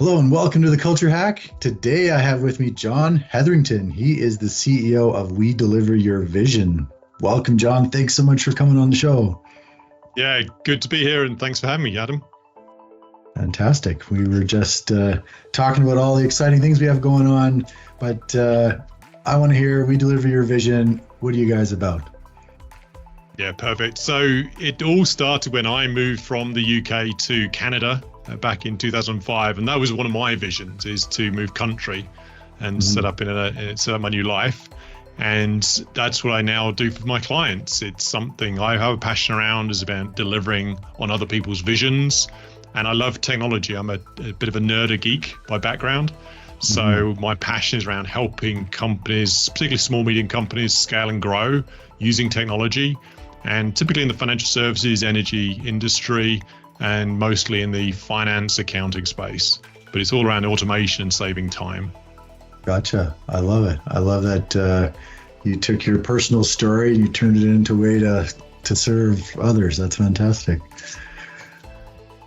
Hello and welcome to the Culture Hack. Today I have with me John Hetherington. He is the CEO of We Deliver Your Vision. Welcome, John. Thanks so much for coming on the show. Yeah, good to be here and thanks for having me, Adam. Fantastic. We were just talking about all the exciting things we have going on, but I want to hear We Deliver Your Vision. What are you guys about? Yeah, perfect. So it all started when I moved from the UK to Canada back in 2005, and that was one of my visions, is to move country and set up my new life. And that's what I now do for my clients. It's something I have a passion around, is about delivering on other people's visions. And I love technology. I'm a bit of a nerd, a geek by background. So my passion is around helping companies, particularly small, medium companies, scale and grow using technology. And typically in the financial services, energy industry, and mostly in the finance accounting space. But it's all around automation and saving time. Gotcha. I love it. I love that you took your personal story and you turned it into a way to serve others. That's fantastic.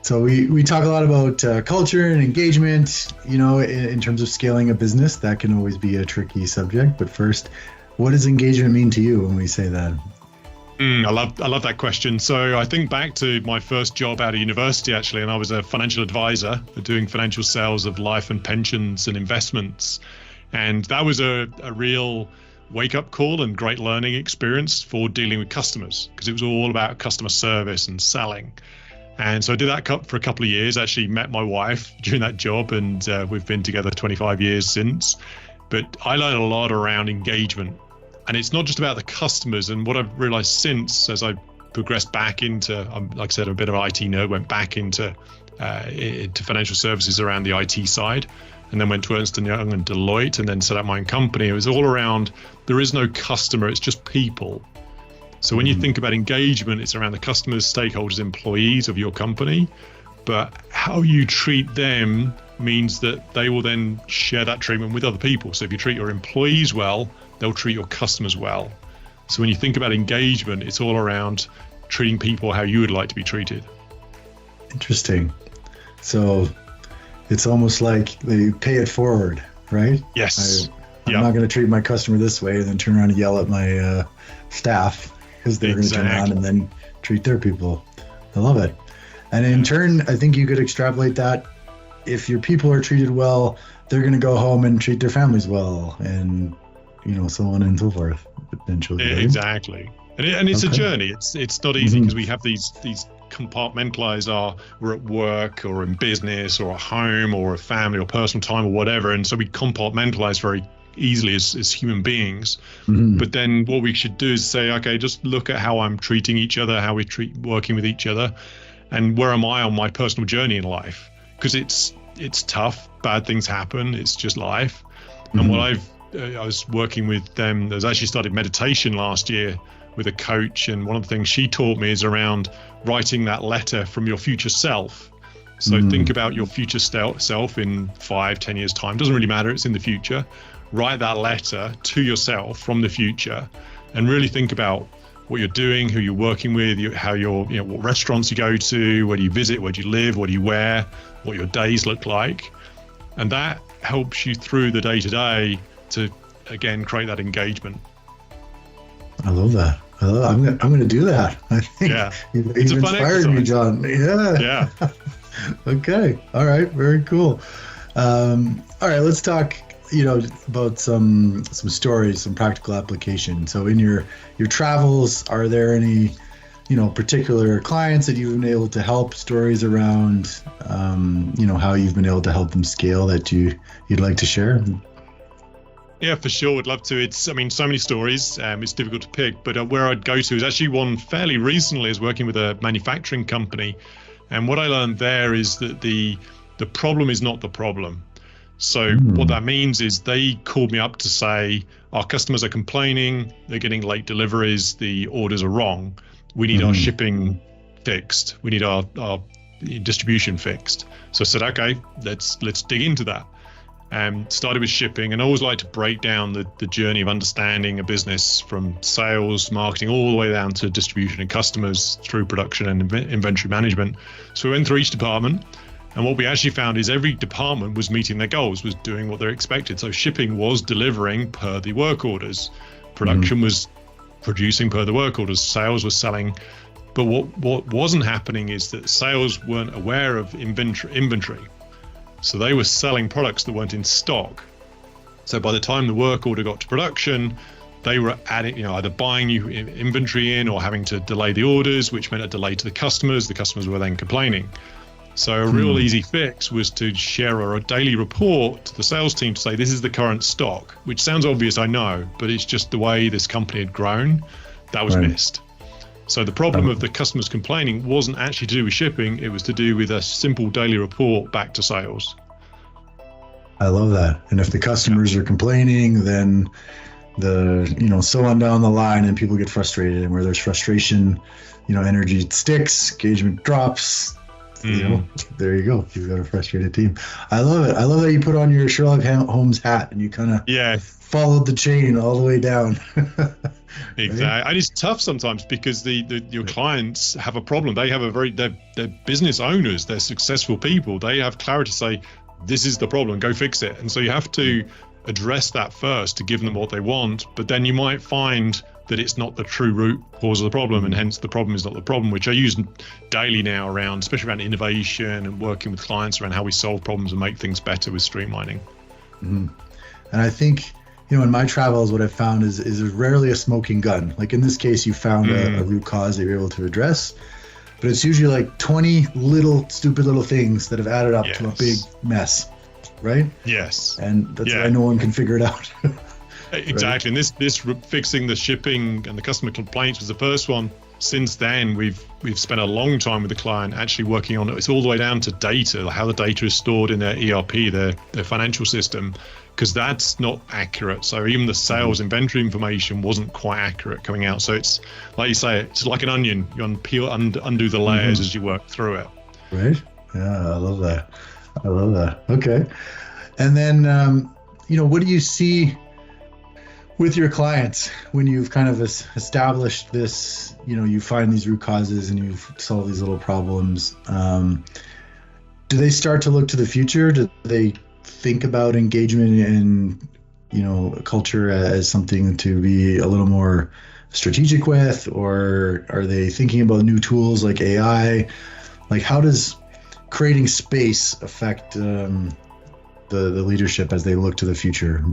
So we talk a lot about culture and engagement, you know, in terms of scaling a business. That can always be a tricky subject. But first, what does engagement mean to you when we say that? I love that question. So I think back to my first job out of university, actually, and I was a financial advisor doing financial sales of life and pensions and investments. And that was a real wake-up call and great learning experience for dealing with customers, because it was all about customer service and selling. And so I did that for a couple of years, actually met my wife during that job, and we've been together 25 years since. But I learned a lot around engagement. And it's not just about the customers. And what I've realized since, as I progressed back into, like I said, a bit of an IT nerd, went back into financial services around the IT side, and then went to Ernst & Young and Deloitte, and then set up my own company. It was all around, there is no customer, it's just people. So when you think about engagement, it's around the customers, stakeholders, employees of your company. But how you treat them means that they will then share that treatment with other people. So if you treat your employees well, they'll treat your customers well. So when you think about engagement, it's all around treating people how you would like to be treated. Interesting. So it's almost like they pay it forward, right? Yes. I'm not going to treat my customer this way and then turn around and yell at my staff, because they're going to turn around and then treat their people. I love it. And in turn, I think you could extrapolate that. If your people are treated well, they're going to go home and treat their families well, and so on and so forth, potentially. Right? Exactly. And it's a journey. It's not easy, because we have these compartmentalize we're at work or in business or at home or a family or personal time or whatever. And so we compartmentalize very easily as human beings. But then what we should do is say, okay, just look at how I'm treating each other, how we working with each other, and where am I on my personal journey in life? Because it's tough, bad things happen, it's just life. And what I was working with them, I actually started meditation last year with a coach, and one of the things she taught me is around writing that letter from your future self. So think about your future self in 5-10 years time, doesn't really matter, it's in the future. Write that letter to yourself from the future, and really think about what you're doing, who you're working with, what restaurants you go to, where do you visit, where do you live, what do you wear, what your days look like. And that helps you through the day-to-day to, again, create that engagement. I love that. I'm going to do that. I think you've inspired me, John. Yeah. Okay. All right. Very cool. All right. Let's talk about some stories, some practical application. So in your travels, are there any particular clients that you've been able to help, stories around how you've been able to help them scale that you'd like to share? Yeah, for sure. Would love to. So many stories. It's difficult to pick, but where I'd go to is actually one fairly recently, is working with a manufacturing company. And what I learned there is that the problem is not the problem. So what that means is they called me up to say, our customers are complaining, they're getting late deliveries, the orders are wrong. We need our shipping fixed. We need our distribution fixed. So I said, okay, let's dig into that. Started with shipping, and I always like to break down the journey of understanding a business from sales, marketing, all the way down to distribution and customers through production and inventory management. So we went through each department, And what we actually found is every department was meeting their goals, was doing what they're expected. So shipping was delivering per the work orders. Production was producing per the work orders. Sales was selling. But what wasn't happening is that sales weren't aware of inventory. So they were selling products that weren't in stock. So by the time the work order got to production, they were adding, either buying new inventory in or having to delay the orders, which meant a delay to the customers. The customers were then complaining. So a real easy fix was to share a daily report to the sales team to say, this is the current stock, which sounds obvious, I know, but it's just the way this company had grown, that was missed. So the problem of the customers complaining wasn't actually to do with shipping, it was to do with a simple daily report back to sales. I love that. And if the customers are complaining, then so on down the line, and people get frustrated, and where there's frustration, energy sticks, engagement drops. There you go. You've got a frustrated team. I love it. I love that you put on your Sherlock Holmes hat and you kind of followed the chain all the way down. Exactly. And it's tough sometimes because your clients have a problem. They have they're business owners, they're successful people. They have clarity to say, this is the problem, go fix it. And so you have to address that first to give them what they want. But then you might find that it's not the true root cause of the problem, and hence the problem is not the problem, which I use daily now especially around innovation and working with clients around how we solve problems and make things better with streamlining. And I think, in my travels, what I've found is there's rarely a smoking gun. Like in this case, you found a root cause that you're able to address, but it's usually like 20 stupid little things that have added up to a big mess, right? Yes. And that's why no one can figure it out. Exactly. Right. And this fixing the shipping and the customer complaints was the first one. Since then, we've spent a long time with the client actually working on it. It's all the way down to data, how the data is stored in their ERP, their financial system, because that's not accurate. So even the sales inventory information wasn't quite accurate coming out. So it's like you say, it's like an onion. You undo the layers as you work through it. Right. Yeah, I love that. Okay. And then, what do you see with your clients when you've kind of established this, you find these root causes and you've solved these little problems? Do they start to look to the future? Do they think about engagement and, culture as something to be a little more strategic with, or are they thinking about new tools like AI? Like, how does creating space affect the leadership as they look to the future?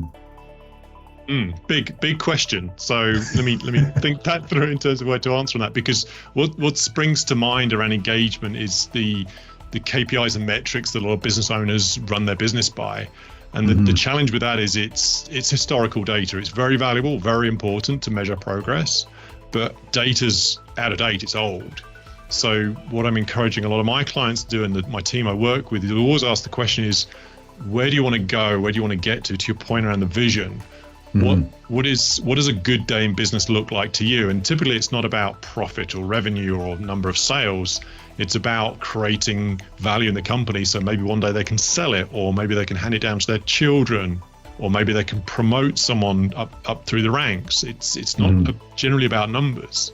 Big question. So let me think that through in terms of where to answer on that, because what springs to mind around engagement is the KPIs and metrics that a lot of business owners run their business by. And the challenge with that is it's historical data. It's very valuable, very important to measure progress, but data's out of date, it's old. So what I'm encouraging a lot of my clients to do, and my team I work with, is always ask the question is, where do you want to go? Where do you want to get to your point around the vision? What does a good day in business look like to you? And typically it's not about profit or revenue or number of sales. It's about creating value in the company. So maybe one day they can sell it, or maybe they can hand it down to their children, or maybe they can promote someone up through the ranks. It's not generally about numbers.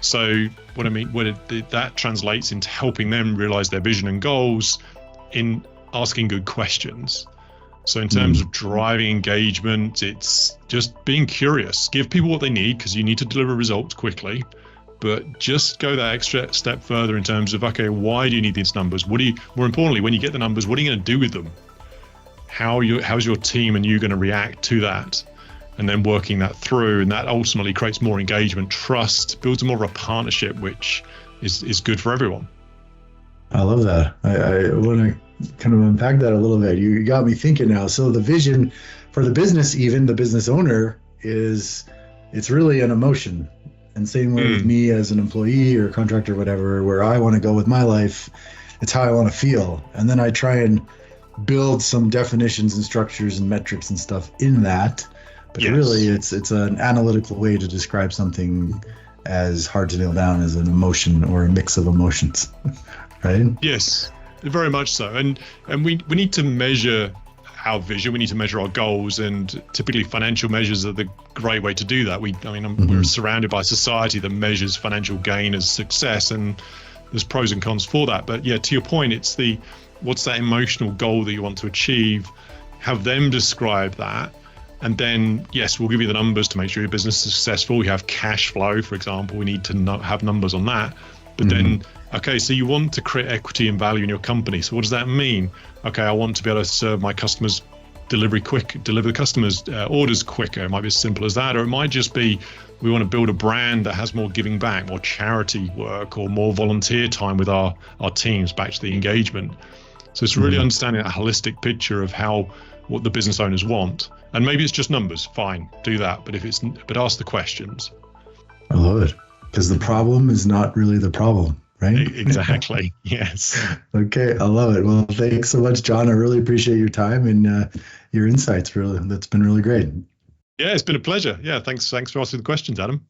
So what I mean, that translates into helping them realize their vision and goals in asking good questions. So in terms of driving engagement, it's just being curious. Give people what they need, because you need to deliver results quickly, but just go that extra step further in terms of, okay, why do you need these numbers? More importantly, when you get the numbers, what are you going to do with them? How's your team and you going to react to that? And then working that through, and that ultimately creates more engagement, trust, builds more of a partnership, which is good for everyone. I love that. I want to kind of unpack that a little bit. You got me thinking now. So the vision for the business, even the business owner, it's really an emotion. And same way with me as an employee or contractor, whatever, where I want to go with my life, it's how I want to feel. And then I try and build some definitions and structures and metrics and stuff in that. But really it's an analytical way to describe something as hard to nail down as an emotion or a mix of emotions. Right? Yes, very much so. And we need to measure our vision. We need to measure our goals, and typically financial measures are the great way to do that. We're surrounded by society that measures financial gain as success, and there's pros and cons for that. But yeah, to your point, it's the what's that emotional goal that you want to achieve, have them describe that. And then, yes, we'll give you the numbers to make sure your business is successful. We have cash flow, for example. We need to have numbers on that. But then, okay, so you want to create equity and value in your company. So what does that mean? Okay, I want to be able to serve my customers deliver the customers' orders quicker. It might be as simple as that. Or it might just be, we want to build a brand that has more giving back, more charity work, or more volunteer time with our teams, back to the engagement. So it's really understanding that holistic picture of what the business owners want. And maybe it's just numbers, fine, do that. But ask the questions. I love it, because the problem is not really the problem, right? Exactly. Yes. Okay, I love it. Well, thanks so much, John. I really appreciate your time and your insights. Really, that's been really great. Yeah, it's been a pleasure. Yeah, thanks for asking the questions, Adam.